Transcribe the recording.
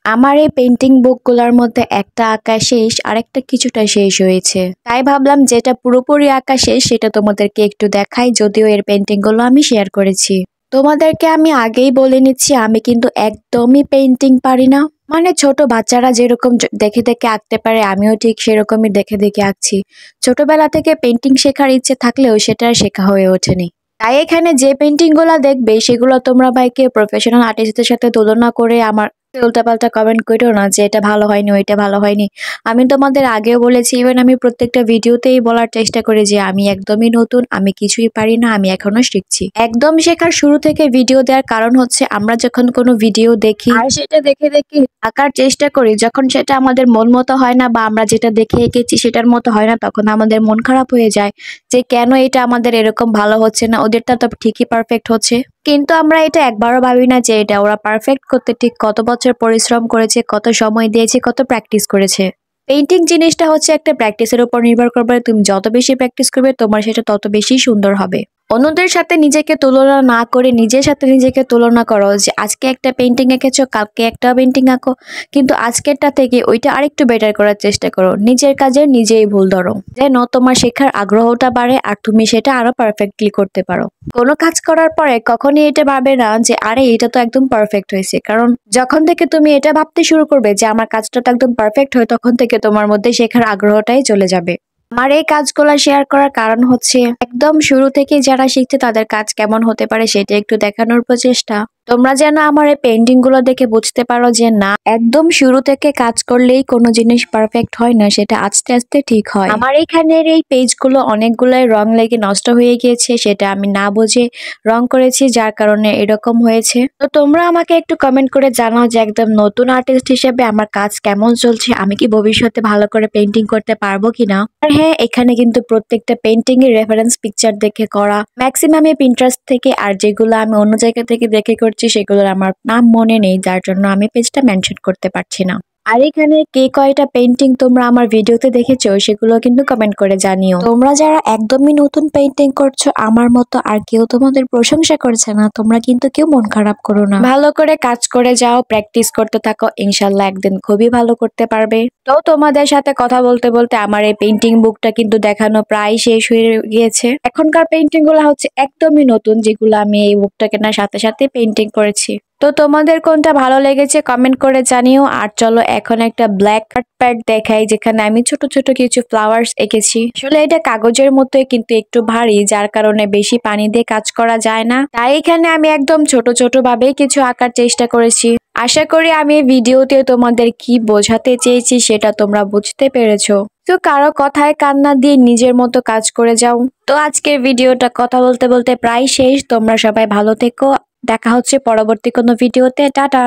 আমার এই পেন্টিং বুকগুলোর মধ্যে একটা আঁকা শেষ আরেকটা কিছুটা শেষ হয়েছে, তাই ভাবলাম যেটা পুরোপুরি আঁকা শেষ সেটা তোমাদেরকে একটু দেখাই, যদিও এর পেন্টিংগুলো আমি শেয়ার করেছি। তোমাদেরকে আমি আগেই বলে নিচ্ছি, আমি কিন্তু একদমই পেন্টিং পারি না। মানে ছোট বাচ্চারা যেরকম দেখে দেখে আঁকতে পারে আমিও ঠিক সেরকমই দেখে দেখে আঁকছি। ছোটবেলা থেকে পেন্টিং শেখার ইচ্ছে থাকলেও সেটা আর শেখা হয়ে ওঠেনি। তাই এখানে যে পেন্টিং গুলা দেখবে সেগুলো তোমরা ভাইকে প্রফেশনাল আর্টিস্টদের সাথে তুলনা করে আমার উল্টাপাল্টা কমেন্ট করো না যে এটা ভালো হয়নি ওইটা ভালো হয়নি। আমি তোমাদের আগেও বলেছি, ইভেন আমি প্রত্যেকটা ভিডিওতেই বলার চেষ্টা করি যে আমি একদমই নতুন, আমি কিছুই পারি না, আমি এখনো শিখছি। একদম শেখার শুরু থেকে ভিডিও দেওয়ার কারণ হচ্ছে আমরা যখন কোনো ভিডিও দেখি আর সেটা দেখে দেখে আঁকার চেষ্টা করি, যখন সেটা আমাদের মন মতো হয় না বা আমরা যেটা দেখে এঁকেছি সেটার মতো হয় না, তখন আমাদের মন খারাপ হয়ে যায় যে কেন এটা আমাদের এরকম ভালো হচ্ছে না, ওদেরটা তো ঠিকই পারফেক্ট হচ্ছে। কিন্তু আমরা এটা একবারও ভাবি না যে এটা ওরা পারফেক্ট করতে ঠিক কত বছর পরিশ্রম করেছে, কত সময় দিয়েছে, কত প্র্যাকটিস করেছে। পেইন্টিং জিনিসটা হচ্ছে একটা প্র্যাকটিসের উপর নির্ভর করবে, তুমি যত বেশি প্র্যাকটিস করবে তোমার সেটা তত বেশি সুন্দর হবে। অন্যদের সাথে নিজেকে তুলনা না করে নিজের সাথে নিজেকে তুলনা করো যে আজকে একটা পেইন্টিং এঁকেছো, কালকে একটা পেইন্টিং আঁকো, কিন্তু আজকেরটা থেকে ওইটা আরেকটু বেটার করার চেষ্টা করো। নিজের কাজে নিজেই ভুল ধরো, যেন তোমার শেখার আগ্রহটা বাড়ে আর তুমি সেটা আরো পারফেক্টলি করতে পারো। কোনো কাজ করার পরে কখনই এটা ভাবে না যে আরে এটা তো একদম পারফেক্ট হয়েছে, কারণ যখন থেকে তুমি এটা ভাবতে শুরু করবে যে আমার কাজটা তো একদম পারফেক্ট হয়, তখন থেকে তোমার মধ্যে শেখার আগ্রহটাই চলে যাবে। আমার এই কাজগুলো শেয়ার করার কারণ হচ্ছে একদম শুরু থেকে যারা শিখছে তাদের কাজ কেমন হতে পারে সেটা একটু দেখানোর প্রচেষ্টা। তোমরা যেন আমার এই পেন্টিং গুলো দেখে বুঝতে পারো যে না, একদম শুরু থেকে কাজ করলেই কোনো জিনিস পারফেক্ট হয় না, সেটা আস্তে আস্তে ঠিক হয়। আমার এখানের এই পেজগুলো অনেকগুলোই রং লেগে নষ্ট হয়ে গিয়েছে, সেটা আমি না বুঝে রং করেছি, যার কারণে এরকম হয়েছে। তো তোমরা আমাকে একটু কমেন্ট করে জানাও যে একদম নতুন আর্টিস্ট হিসেবে আমার কাজ কেমন চলছে, আমি কি ভবিষ্যতে ভালো করে পেন্টিং করতে পারবো কিনা। আর হ্যাঁ, এখানে কিন্তু প্রত্যেকটা পেন্টিং এর রেফারেন্স পিকচার দেখে করা, ম্যাক্সিমামে পিন্টারেস্ট থেকে, আর যেগুলো আমি অন্য জায়গা থেকে দেখে করছি সেগুলোর আমার নাম মনে নেই, যার জন্য আমি পেজটা মেনশন করতে পারছি না। আর এখানে কে কয়টা পেন্টিং তোমরা আমার ভিডিওতে দেখেছো সেগুলো কিন্তু কমেন্ট করে জানিও। তোমরা যারা একদমই নতুন পেন্টিং করছো আমার মতো আর কেউ তোমাদের প্রশংসা করছে না, তোমরা কিন্তু কেউ মন খারাপ করো না, ভালো করে কাজ করে যাও, প্র্যাকটিস করতে থাকো, ইনশাল্লাহ একদিন খুবই ভালো করতে পারবে। তো তোমাদের সাথে কথা বলতে বলতে আমার এই পেন্টিং বুকটা কিন্তু দেখানো প্রায় শেষ হয়ে গিয়েছে। এখনকার পেন্টিং গুলো হচ্ছে একদমই নতুন, যেগুলো আমি এই বুকটা কেনার সাথে সাথে পেন্টিং করেছি। তো তোমাদের কোনটা ভালো লেগেছে কমেন্ট করে জানিও। আর চলো এখন একটা ব্ল্যাক প্যাড দেখাই, যেখানে আমি ছোট ছোট কিছু ফ্লাওয়ার্স এঁকেছি। আসলে এটা কাগজের মতোই কিন্তু একটু ভারী, যার কারণে বেশি পানি দিয়ে কাজ করা যায় না, তাই এখানে আমি একদম ছোট ছোট ভাবেই কিছু আঁকার চেষ্টা করেছি। আশা করি আমি ভিডিওতে তোমাদের কি বোঝাতে চেয়েছি সেটা তোমরা বুঝতে পেরেছো। তো কারো কথায় কান্না দিয়ে নিজের মতো কাজ করে যাও। তো আজকের ভিডিওটা কথা বলতে বলতে প্রায় শেষ। তোমরা সবাই ভালো থেকো, দেখা হচ্ছে পরবর্তী কোনো ভিডিওতে। টাটা।